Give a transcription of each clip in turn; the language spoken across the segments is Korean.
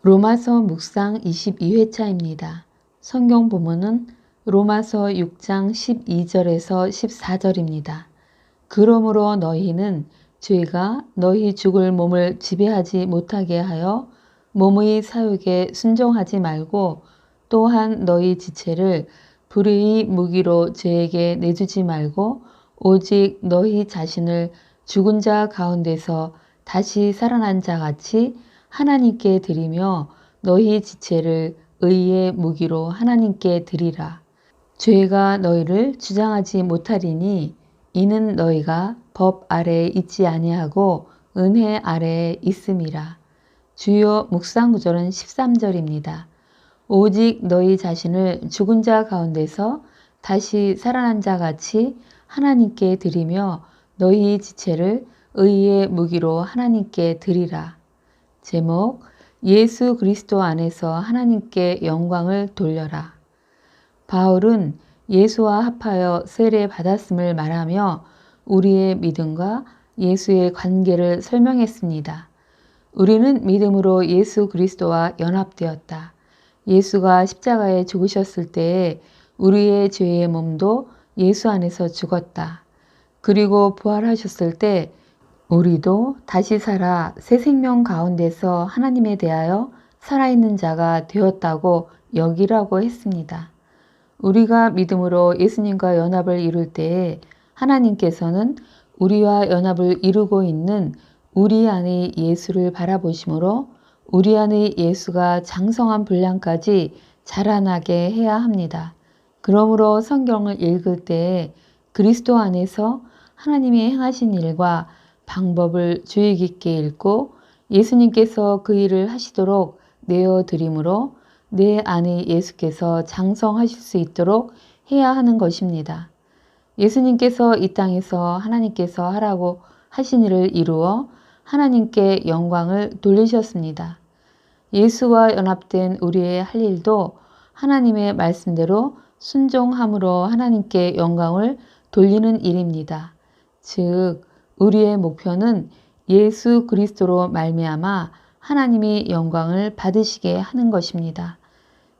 로마서 묵상 22회차입니다. 성경 본문은 로마서 6장 12절에서 14절입니다. 그러므로 너희는 죄가 너희 죽을 몸을 지배하지 못하게 하여 몸의 사욕에 순종하지 말고 또한 너희 지체를 불의의 무기로 죄에게 내주지 말고 오직 너희 자신을 죽은 자 가운데서 다시 살아난 자 같이 하나님께 드리며 너희 지체를 의의 무기로 하나님께 드리라. 죄가 너희를 주장하지 못하리니 이는 너희가 법 아래에 있지 아니하고 은혜 아래에 있음이라. 주요 묵상 구절은 13절입니다. 오직 너희 자신을 죽은 자 가운데서 다시 살아난 자 같이 하나님께 드리며 너희 지체를 의의 무기로 하나님께 드리라. 제목, 예수 그리스도 안에서 하나님께 영광을 돌려라. 바울은 예수와 합하여 세례 받았음을 말하며 우리의 믿음과 예수의 관계를 설명했습니다. 우리는 믿음으로 예수 그리스도와 연합되었다. 예수가 십자가에 죽으셨을 때에 우리의 죄의 몸도 예수 안에서 죽었다. 그리고 부활하셨을 때 우리도 다시 살아 새 생명 가운데서 하나님에 대하여 살아있는 자가 되었다고 여기라고 했습니다. 우리가 믿음으로 예수님과 연합을 이룰 때에 하나님께서는 우리와 연합을 이루고 있는 우리 안의 예수를 바라보심으로 우리 안의 예수가 장성한 분량까지 자라나게 해야 합니다. 그러므로 성경을 읽을 때에 그리스도 안에서 하나님이 행하신 일과 방법을 주의 깊게 읽고 예수님께서 그 일을 하시도록 내어드림으로 내 안에 예수께서 장성하실 수 있도록 해야 하는 것입니다. 예수님께서 이 땅에서 하나님께서 하라고 하신 일을 이루어 하나님께 영광을 돌리셨습니다. 예수와 연합된 우리의 할 일도 하나님의 말씀대로 순종함으로 하나님께 영광을 돌리는 일입니다. 즉 우리의 목표는 예수 그리스도로 말미암아 하나님이 영광을 받으시게 하는 것입니다.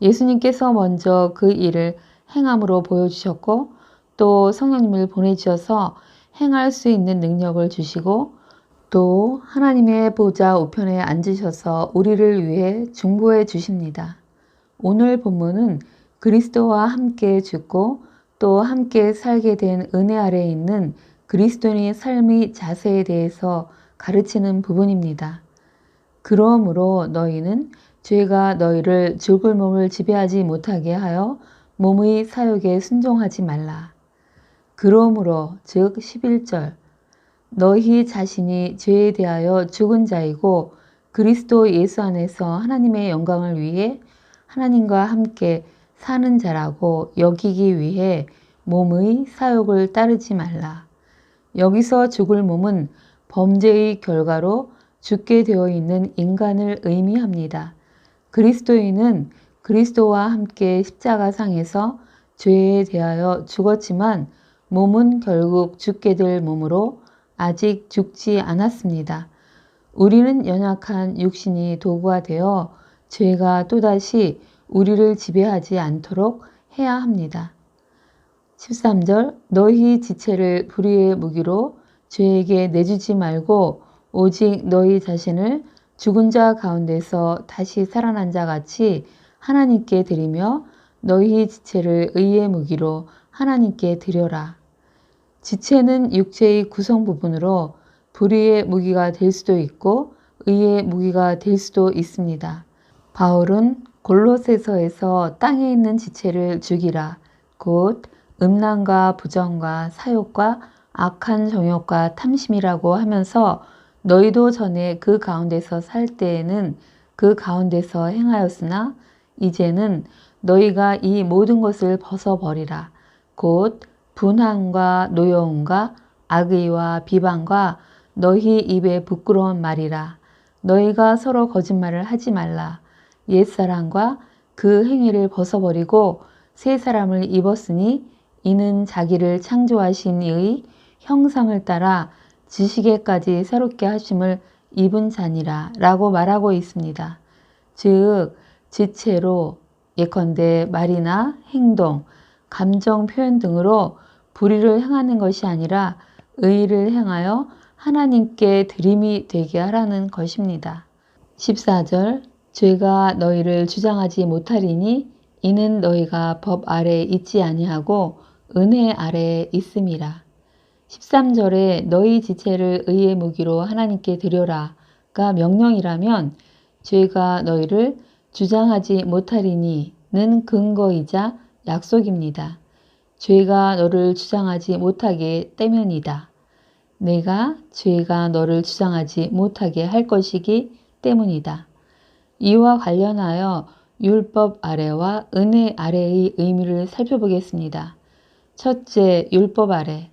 예수님께서 먼저 그 일을 행함으로 보여주셨고 또 성령님을 보내주셔서 행할 수 있는 능력을 주시고 또 하나님의 보좌 우편에 앉으셔서 우리를 위해 중보해 주십니다. 오늘 본문은 그리스도와 함께 죽고 또 함께 살게 된 은혜 아래에 있는 그리스도인의 삶의 자세에 대해서 가르치는 부분입니다. 그러므로 너희는 죄가 너희를 죽을 몸을 지배하지 못하게 하여 몸의 사욕에 순종하지 말라. 그러므로 즉 11절 너희 자신이 죄에 대하여 죽은 자이고 그리스도 예수 안에서 하나님의 영광을 위해 하나님과 함께 사는 자라고 여기기 위해 몸의 사욕을 따르지 말라. 여기서 죽을 몸은 범죄의 결과로 죽게 되어 있는 인간을 의미합니다. 그리스도인은 그리스도와 함께 십자가상에서 죄에 대하여 죽었지만 몸은 결국 죽게 될 몸으로 아직 죽지 않았습니다. 우리는 연약한 육신이 도구가 되어 죄가 또다시 우리를 지배하지 않도록 해야 합니다. 13절 너희 지체를 불의의 무기로 죄에게 내주지 말고 오직 너희 자신을 죽은 자 가운데서 다시 살아난 자 같이 하나님께 드리며 너희 지체를 의의 무기로 하나님께 드려라. 지체는 육체의 구성 부분으로 불의의 무기가 될 수도 있고 의의 무기가 될 수도 있습니다. 바울은 골로새서에서 땅에 있는 지체를 죽이라 곧 음란과 부정과 사욕과 악한 정욕과 탐심이라고 하면서 너희도 전에 그 가운데서 살 때에는 그 가운데서 행하였으나 이제는 너희가 이 모든 것을 벗어버리라. 곧 분함과 노여움과 악의와 비방과 너희 입에 부끄러운 말이라. 너희가 서로 거짓말을 하지 말라. 옛사람과 그 행위를 벗어버리고 새 사람을 입었으니 이는 자기를 창조하신 이의 형상을 따라 지식에까지 새롭게 하심을 입은 자니라 라고 말하고 있습니다. 즉 지체로 예컨대 말이나 행동, 감정 표현 등으로 불의를 행하는 것이 아니라 의를 행하여 하나님께 드림이 되게 하라는 것입니다. 14절 죄가 너희를 주장하지 못하리니 이는 너희가 법 아래에 있지 아니하고 은혜 아래에 있음이라. 13절에 너희 지체를 의의 무기로 하나님께 드려라가 명령이라면 죄가 너희를 주장하지 못하리니는 근거이자 약속입니다. 죄가 너를 주장하지 못하게 때문이다. 내가 죄가 너를 주장하지 못하게 할 것이기 때문이다. 이와 관련하여 율법 아래와 은혜 아래의 의미를 살펴보겠습니다. 첫째, 율법 아래.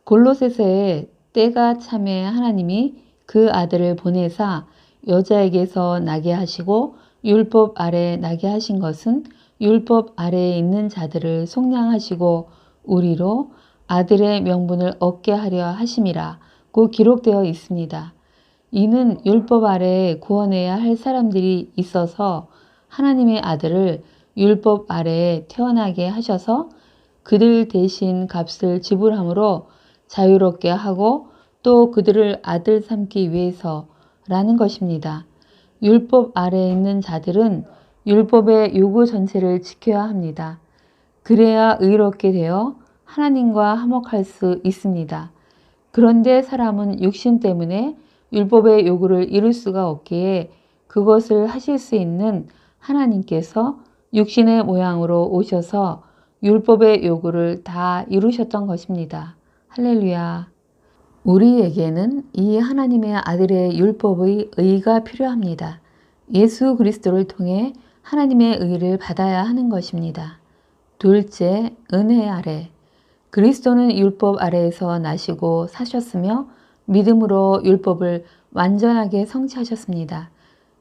골로새서에 때가 참에 하나님이 그 아들을 보내사 여자에게서 나게 하시고 율법 아래 나게 하신 것은 율법 아래에 있는 자들을 속량하시고 우리로 아들의 명분을 얻게 하려 하심이라고 기록되어 있습니다. 이는 율법 아래에 구원해야 할 사람들이 있어서 하나님의 아들을 율법 아래에 태어나게 하셔서 그들 대신 값을 지불함으로 자유롭게 하고 또 그들을 아들 삼기 위해서라는 것입니다. 율법 아래에 있는 자들은 율법의 요구 전체를 지켜야 합니다. 그래야 의롭게 되어 하나님과 화목할 수 있습니다. 그런데 사람은 육신 때문에 율법의 요구를 이룰 수가 없기에 그것을 하실 수 있는 하나님께서 육신의 모양으로 오셔서 율법의 요구를 다 이루셨던 것입니다. 할렐루야. 우리에게는 이 하나님의 아들의 율법의 의가 필요합니다. 예수 그리스도를 통해 하나님의 의를 받아야 하는 것입니다. 둘째, 은혜 아래. 그리스도는 율법 아래에서 나시고 사셨으며 믿음으로 율법을 완전하게 성취하셨습니다.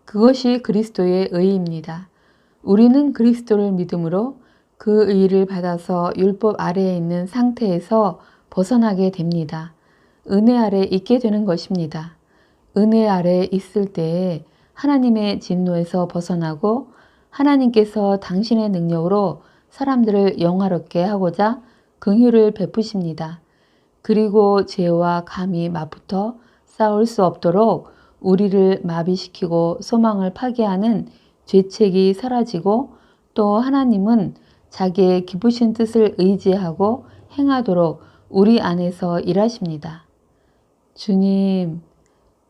그것이 그리스도의 의입니다. 우리는 그리스도를 믿음으로 그 의를 받아서 율법 아래에 있는 상태에서 벗어나게 됩니다. 은혜 아래 있게 되는 것입니다. 은혜 아래 있을 때에 하나님의 진노에서 벗어나고 하나님께서 당신의 능력으로 사람들을 영화롭게 하고자 긍휼을 베푸십니다. 그리고 죄와 감히 맞붙어 싸울 수 없도록 우리를 마비시키고 소망을 파괴하는 죄책이 사라지고 또 하나님은 자기의 기쁘신 뜻을 의지하고 행하도록 우리 안에서 일하십니다. 주님,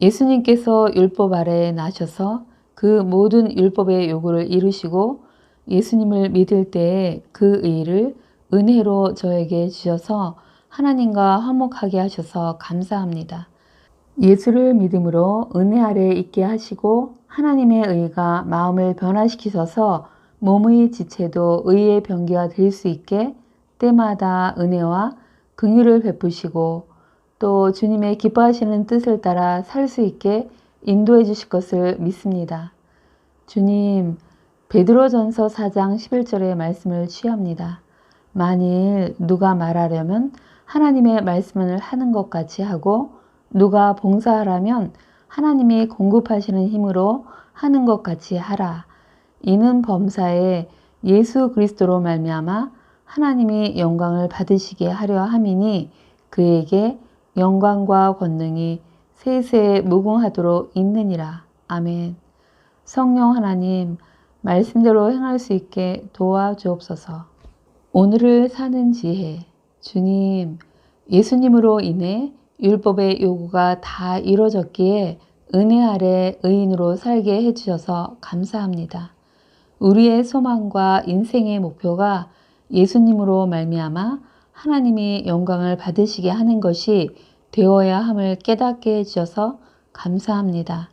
예수님께서 율법 아래에 나셔서 그 모든 율법의 요구를 이루시고 예수님을 믿을 때에 그 의를 은혜로 저에게 주셔서 하나님과 화목하게 하셔서 감사합니다. 예수를 믿음으로 은혜 아래에 있게 하시고 하나님의 의가 마음을 변화시키셔서 몸의 지체도 의의 병기가 될 수 있게 때마다 은혜와 긍휼을 베푸시고 또 주님의 기뻐하시는 뜻을 따라 살 수 있게 인도해 주실 것을 믿습니다. 주님, 베드로전서 4장 11절의 말씀을 취합니다. 만일 누가 말하려면 하나님의 말씀을 하는 것 같이 하고 누가 봉사하라면 하나님이 공급하시는 힘으로 하는 것 같이 하라. 이는 범사에 예수 그리스도로 말미암아 하나님이 영광을 받으시게 하려 함이니 그에게 영광과 권능이 세세에 무궁하도록 있느니라. 아멘. 성령 하나님, 말씀대로 행할 수 있게 도와주옵소서. 오늘을 사는 지혜. 주님, 예수님으로 인해 율법의 요구가 다 이루어졌기에 은혜 아래 의인으로 살게 해주셔서 감사합니다. 우리의 소망과 인생의 목표가 예수님으로 말미암아 하나님이 영광을 받으시게 하는 것이 되어야 함을 깨닫게 해주셔서 감사합니다.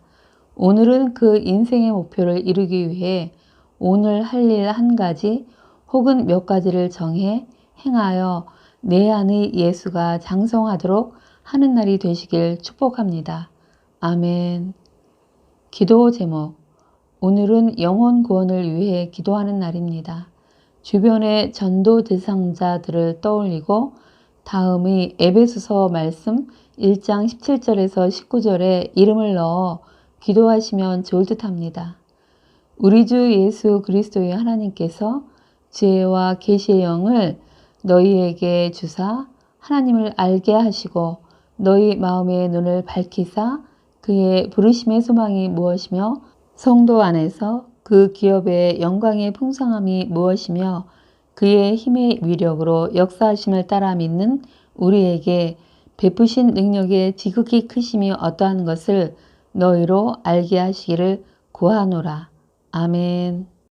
오늘은 그 인생의 목표를 이루기 위해 오늘 할 일 한 가지 혹은 몇 가지를 정해 행하여 내 안의 예수가 장성하도록 하는 날이 되시길 축복합니다. 아멘. 기도 제목. 오늘은 영혼 구원을 위해 기도하는 날입니다. 주변의 전도 대상자들을 떠올리고 다음의 에베소서 말씀 1장 17절에서 19절에 이름을 넣어 기도하시면 좋을 듯 합니다. 우리 주 예수 그리스도의 하나님께서 지혜와 계시의 영을 너희에게 주사 하나님을 알게 하시고 너희 마음의 눈을 밝히사 그의 부르심의 소망이 무엇이며 성도 안에서 그 기업의 영광의 풍성함이 무엇이며 그의 힘의 위력으로 역사하심을 따라 믿는 우리에게 베푸신 능력의 지극히 크심이 어떠한 것을 너희로 알게 하시기를 구하노라. 아멘.